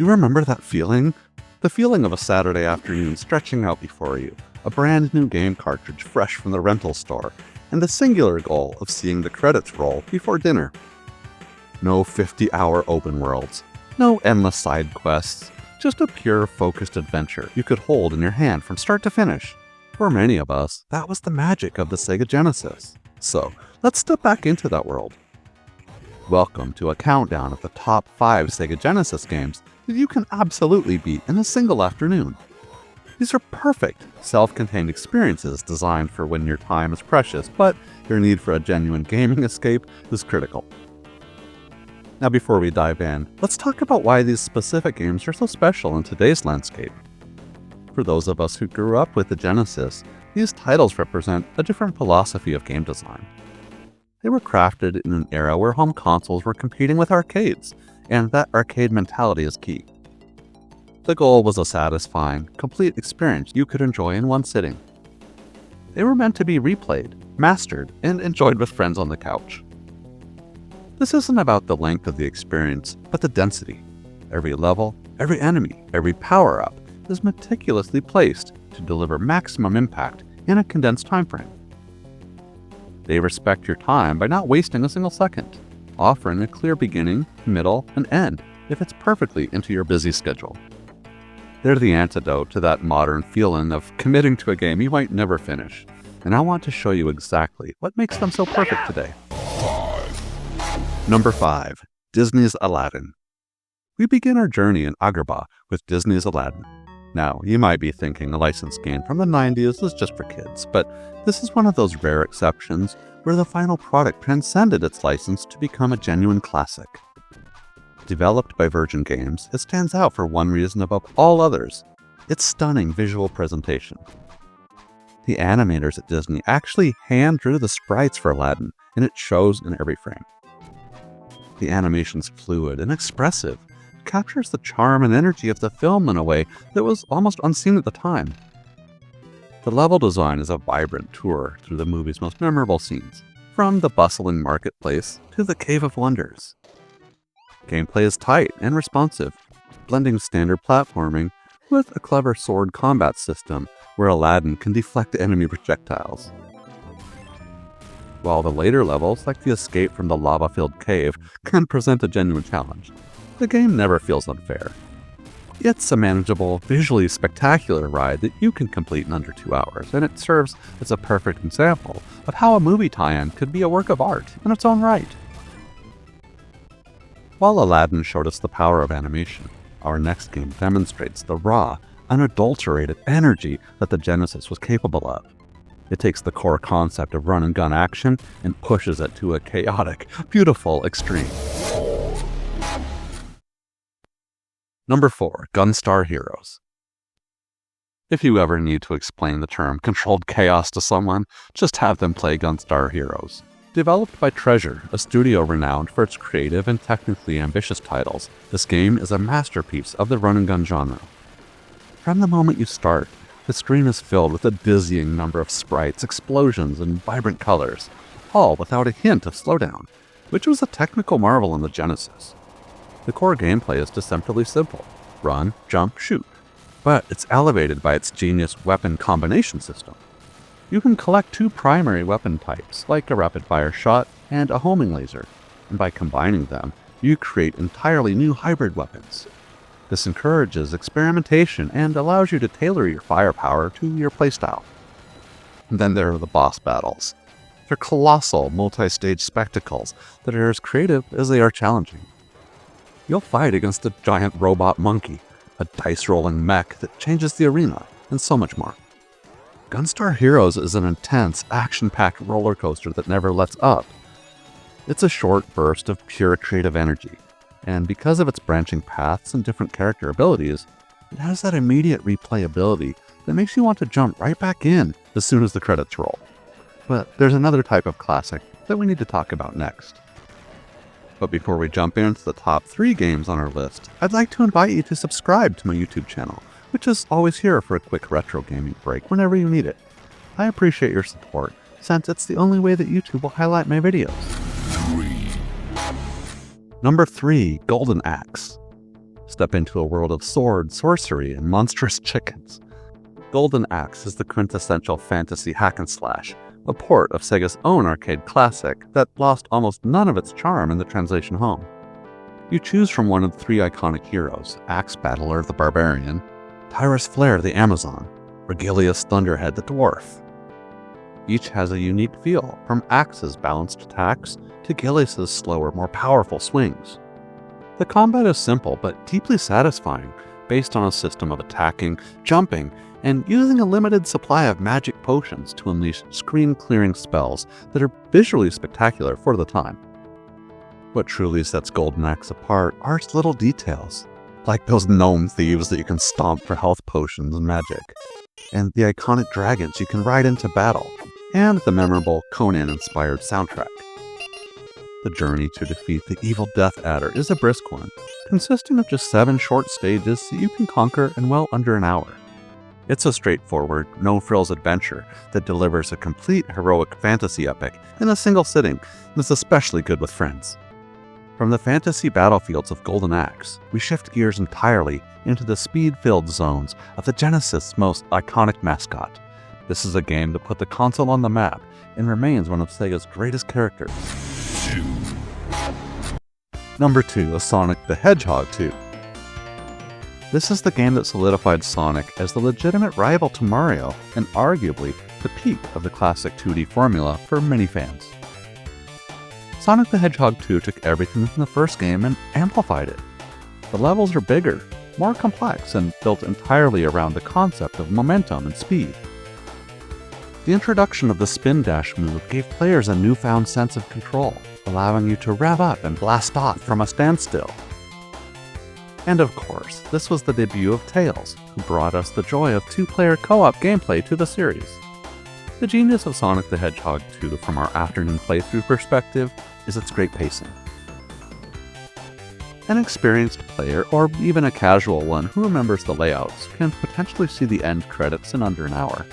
You remember that feeling? The feeling of a Saturday afternoon stretching out before you, a brand new game cartridge fresh from the rental store, and the singular goal of seeing the credits roll before dinner. No 50-hour open worlds, no endless side quests, just a pure, focused adventure you could hold in your hand from start to finish. For many of us, that was the magic of the Sega Genesis. So, let's step back into that world. Welcome to a countdown of the top 5 Sega Genesis games that you can absolutely beat in a single afternoon. These are perfect, self-contained experiences designed for when your time is precious, but your need for a genuine gaming escape is critical. Now before we dive in, let's talk about why these specific games are so special in today's landscape. For those of us who grew up with the Genesis, these titles represent a different philosophy of game design. They were crafted in an era where home consoles were competing with arcades, and that arcade mentality is key. The goal was a satisfying, complete experience you could enjoy in one sitting. They were meant to be replayed, mastered, and enjoyed with friends on the couch. This isn't about the length of the experience, but the density. Every level, every enemy, every power-up is meticulously placed to deliver maximum impact in a condensed time frame. They respect your time by not wasting a single second, offering a clear beginning, middle, and end that fits perfectly into your busy schedule. They're the antidote to that modern feeling of committing to a game you might never finish, and I want to show you exactly what makes them so perfect today. Number 5. Disney's Aladdin. We begin our journey in Agrabah with Disney's Aladdin. Now, you might be thinking a licensed game from the 90s is just for kids, but this is one of those rare exceptions where the final product transcended its license to become a genuine classic. Developed by Virgin Games, it stands out for one reason above all others: its stunning visual presentation. The animators at Disney actually hand drew the sprites for Aladdin, and it shows in every frame. The animation's fluid and expressive, captures the charm and energy of the film in a way that was almost unseen at the time. The level design is a vibrant tour through the movie's most memorable scenes, from the bustling marketplace to the Cave of Wonders. Gameplay is tight and responsive, blending standard platforming with a clever sword combat system where Aladdin can deflect enemy projectiles. While the later levels, like the escape from the lava-filled cave, can present a genuine challenge, the game never feels unfair. It's a manageable, visually spectacular ride that you can complete in under 2 hours, and it serves as a perfect example of how a movie tie-in could be a work of art in its own right. While Aladdin showed us the power of animation, our next game demonstrates the raw, unadulterated energy that the Genesis was capable of. It takes the core concept of run-and-gun action and pushes it to a chaotic, beautiful extreme. Number 4. Gunstar Heroes. If you ever need to explain the term controlled chaos to someone, just have them play Gunstar Heroes. Developed by Treasure, a studio renowned for its creative and technically ambitious titles, this game is a masterpiece of the run-and-gun genre. From the moment you start, the screen is filled with a dizzying number of sprites, explosions, and vibrant colors, all without a hint of slowdown, which was a technical marvel in the Genesis. The core gameplay is deceptively simple: run, jump, shoot. But it's elevated by its genius weapon combination system. You can collect 2 primary weapon types, like a rapid-fire shot and a homing laser, and by combining them, you create entirely new hybrid weapons. This encourages experimentation and allows you to tailor your firepower to your playstyle. And then there are the boss battles. They're colossal, multi-stage spectacles that are as creative as they are challenging. You'll fight against a giant robot monkey, a dice-rolling mech that changes the arena, and so much more. Gunstar Heroes is an intense, action-packed roller coaster that never lets up. It's a short burst of pure creative energy, and because of its branching paths and different character abilities, it has that immediate replayability that makes you want to jump right back in as soon as the credits roll. But there's another type of classic that we need to talk about next. But before we jump into the top 3 games on our list, I'd like to invite you to subscribe to my YouTube channel, which is always here for a quick retro gaming break whenever you need it. I appreciate your support, since it's the only way that YouTube will highlight my videos. Number 3. Golden Axe. Step into a world of sword, sorcery, and monstrous chickens. Golden Axe is the quintessential fantasy hack and slash, a port of Sega's own arcade classic that lost almost none of its charm in the translation home. You choose from one of the 3 iconic heroes, Axe Battler the Barbarian, Tyrus Flare the Amazon, Regilius Thunderhead the Dwarf. Each has a unique feel, from Axe's balanced attacks to Gilius's slower, more powerful swings. The combat is simple but deeply satisfying, based on a system of attacking, jumping, and using a limited supply of magic potions to unleash screen-clearing spells that are visually spectacular for the time. What truly sets Golden Axe apart are its little details, like those gnome thieves that you can stomp for health potions and magic, and the iconic dragons you can ride into battle, and the memorable Conan-inspired soundtrack. The journey to defeat the evil Death Adder is a brisk one, consisting of just 7 short stages that you can conquer in well under an hour. It's a straightforward, no-frills adventure that delivers a complete heroic fantasy epic in a single sitting and is especially good with friends. From the fantasy battlefields of Golden Axe, we shift gears entirely into the speed-filled zones of the Genesis' most iconic mascot. This is a game that put the console on the map and remains one of Sega's greatest characters. Number 2 is Sonic the Hedgehog 2. This is the game that solidified Sonic as the legitimate rival to Mario and arguably the peak of the classic 2D formula for many fans. Sonic the Hedgehog 2 took everything from the first game and amplified it. The levels are bigger, more complex, and built entirely around the concept of momentum and speed. The introduction of the spin dash move gave players a newfound sense of control, allowing you to rev up and blast off from a standstill. And of course, this was the debut of Tails, who brought us the joy of 2-player co-op gameplay to the series. The genius of Sonic the Hedgehog 2 from our afternoon playthrough perspective is its great pacing. An experienced player, or even a casual one who remembers the layouts, can potentially see the end credits in under an hour.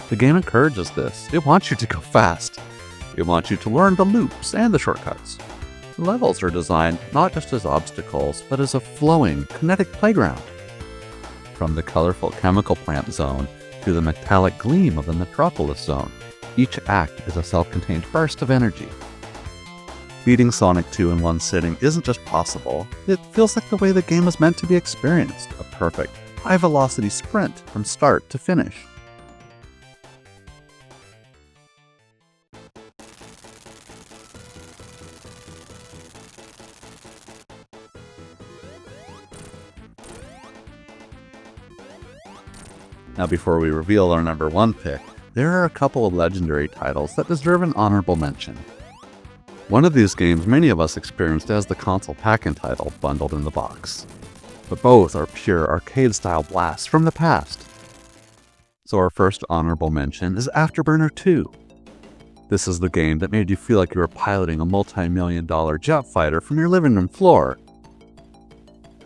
The game encourages this. It wants you to go fast. It wants you to learn the loops and the shortcuts. The levels are designed not just as obstacles, but as a flowing, kinetic playground. From the colorful chemical plant zone to the metallic gleam of the Metropolis zone, each act is a self-contained burst of energy. Beating Sonic 2 in one sitting isn't just possible, it feels like the way the game was meant to be experienced, a perfect, high-velocity sprint from start to finish. Now, before we reveal our number 1 pick, there are a couple of legendary titles that deserve an honorable mention. One of these games many of us experienced as the console pack-in title bundled in the box. But both are pure arcade-style blasts from the past. So our first honorable mention is Afterburner 2. This is the game that made you feel like you were piloting a multi-million-dollar jet fighter from your living room floor.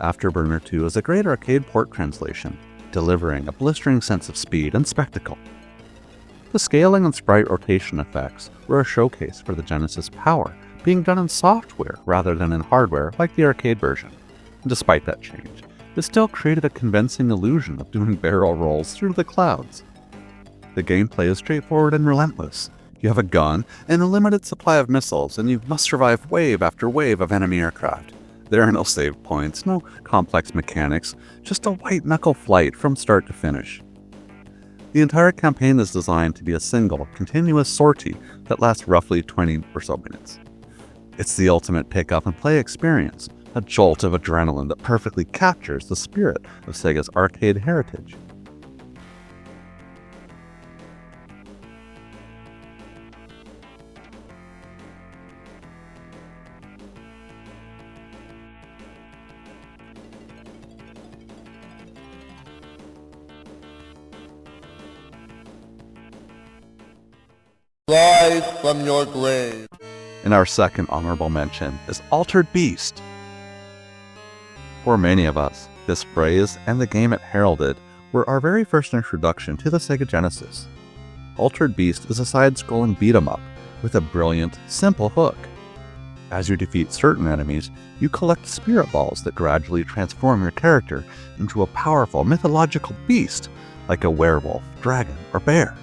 Afterburner 2 is a great arcade port translation, delivering a blistering sense of speed and spectacle. The scaling and sprite rotation effects were a showcase for the Genesis power, being done in software rather than in hardware like the arcade version. And despite that change, it still created a convincing illusion of doing barrel rolls through the clouds. The gameplay is straightforward and relentless. You have a gun and a limited supply of missiles, and you must survive wave after wave of enemy aircraft. There are no save points, no complex mechanics, just a white-knuckle flight from start to finish. The entire campaign is designed to be a single, continuous sortie that lasts roughly 20 or so minutes. It's the ultimate pick-up-and-play experience, a jolt of adrenaline that perfectly captures the spirit of Sega's arcade heritage. Rise from your grave. And our second honorable mention is Altered Beast. For many of us, this phrase and the game it heralded were our very first introduction to the Sega Genesis. Altered Beast is a side-scrolling beat-em-up with a brilliant, simple hook. As you defeat certain enemies, you collect spirit balls that gradually transform your character into a powerful mythological beast, like a werewolf, dragon, or bear.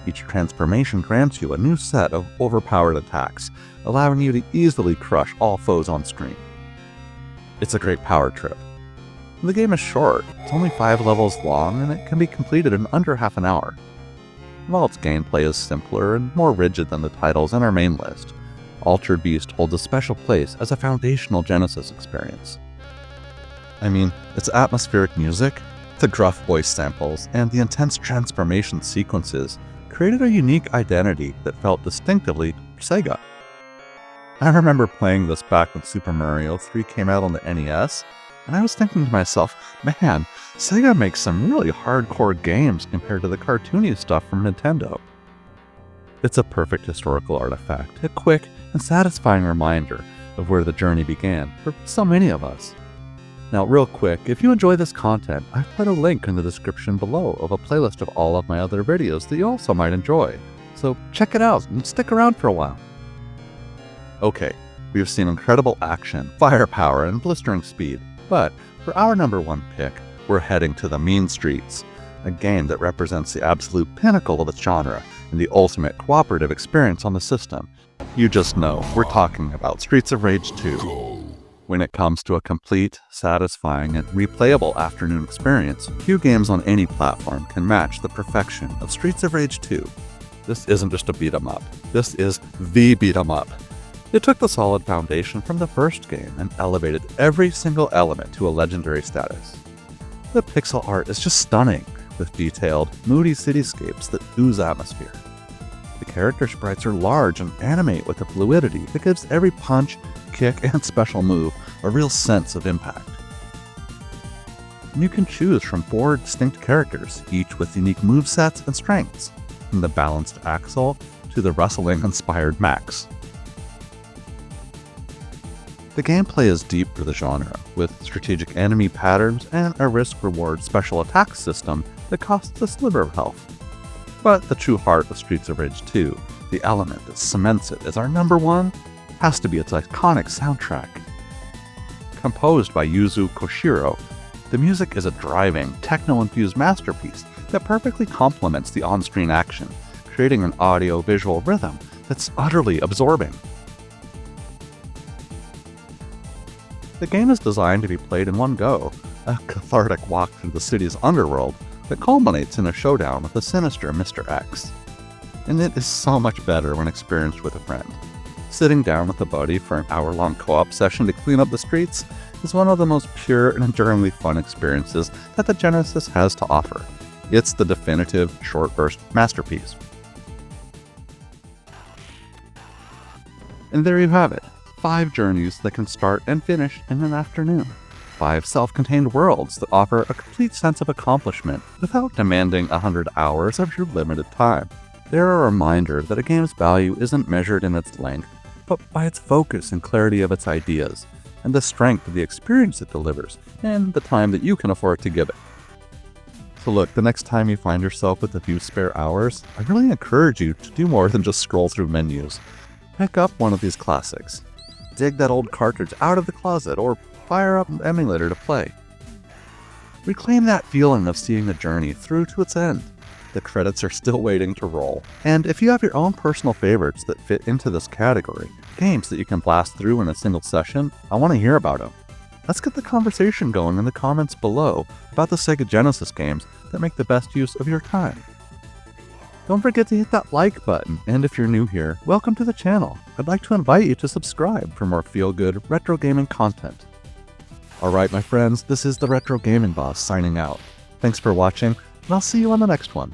Each transformation grants you a new set of overpowered attacks, allowing you to easily crush all foes on screen. It's a great power trip. The game is short, it's only 5 levels long, and it can be completed in under half an hour. While its gameplay is simpler and more rigid than the titles in our main list, Altered Beast holds a special place as a foundational Genesis experience. I mean, its atmospheric music, the gruff voice samples, and the intense transformation sequences created a unique identity that felt distinctively Sega. I remember playing this back when Super Mario 3 came out on the NES, and I was thinking to myself, man, Sega makes some really hardcore games compared to the cartoony stuff from Nintendo. It's a perfect historical artifact, a quick and satisfying reminder of where the journey began for so many of us. Now, real quick, if you enjoy this content, I've put a link in the description below of a playlist of all of my other videos that you also might enjoy, so check it out and stick around for a while. Okay, we've seen incredible action, firepower, and blistering speed, but for our number 1 pick, we're heading to the Mean Streets, a game that represents the absolute pinnacle of its genre and the ultimate cooperative experience on the system. You just know, we're talking about Streets of Rage 2. When it comes to a complete, satisfying, and replayable afternoon experience, few games on any platform can match the perfection of Streets of Rage 2. This isn't just a beat-em-up, this is the beat-em-up. It took the solid foundation from the first game and elevated every single element to a legendary status. The pixel art is just stunning, with detailed, moody cityscapes that ooze atmosphere. The character sprites are large and animate with a fluidity that gives every punch, kick, and special move a real sense of impact. And you can choose from 4 distinct characters, each with unique movesets and strengths, from the balanced Axel to the wrestling-inspired Max. The gameplay is deep for the genre, with strategic enemy patterns and a risk-reward special attack system that costs a sliver of health. But the true heart of Streets of Rage 2, the element that cements it as our number 1, has to be its iconic soundtrack. Composed by Yuzo Koshiro, the music is a driving, techno-infused masterpiece that perfectly complements the on-screen action, creating an audio-visual rhythm that's utterly absorbing. The game is designed to be played in one go, a cathartic walk through the city's underworld that culminates in a showdown with the sinister Mr. X. And it is so much better when experienced with a friend. Sitting down with a buddy for an hour-long co-op session to clean up the streets is one of the most pure and enduringly fun experiences that the Genesis has to offer. It's the definitive short-burst masterpiece. And there you have it. 5 journeys that can start and finish in an afternoon. 5 self-contained worlds that offer a complete sense of accomplishment without demanding 100 hours of your limited time. They're a reminder that a game's value isn't measured in its length, but by its focus and clarity of its ideas, and the strength of the experience it delivers, and the time that you can afford to give it. So look, the next time you find yourself with a few spare hours, I really encourage you to do more than just scroll through menus. Pick up one of these classics. Dig that old cartridge out of the closet or fire up an emulator to play. Reclaim that feeling of seeing the journey through to its end. The credits are still waiting to roll. And if you have your own personal favorites that fit into this category, games that you can blast through in a single session, I want to hear about them. Let's get the conversation going in the comments below about the Sega Genesis games that make the best use of your time. Don't forget to hit that like button, and if you're new here, welcome to the channel. I'd like to invite you to subscribe for more feel-good retro gaming content. Alright my friends, this is the Retro Gaming Boss signing out. Thanks for watching, and I'll see you on the next one.